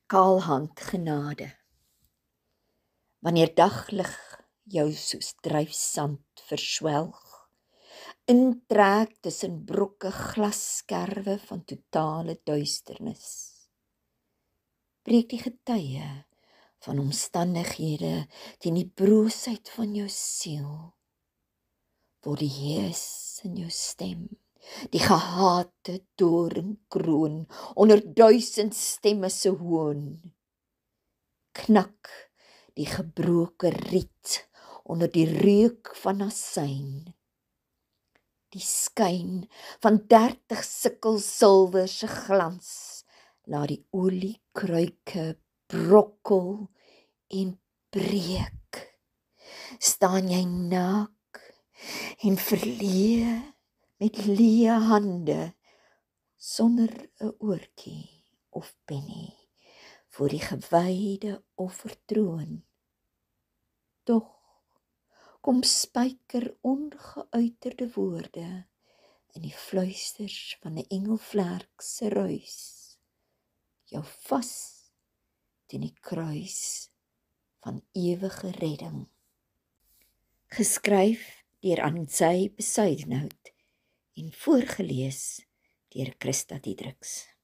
Kaalhand genade. Wanneer daglig jou soos dryfsand verswelg, intrek tussen brokke glasskerwe van totale duisternis, breek die getuie van omstandighede teen die broosheid van jou siel, word die hees in jou stem, die gehate doringkroon onder 1000 stemme se hoon, knak die gebroke riet onder die reuk van asyn, die skyn van 30 sikkel silwer se glans, laat die oliekruike brokkel en breek, staan jy naak en verleë met leë hande, sonder 'n oortjie of penny, voor die gewyde offertroon. Tog kom spyker ongeuiterde woorde in die fluisters van 'n engelvlerk se ruis, jou vas teen die kruis van ewige redding. Geskryf deur Antsy Besuidenhout en voorgeles deur Christa Diedriks.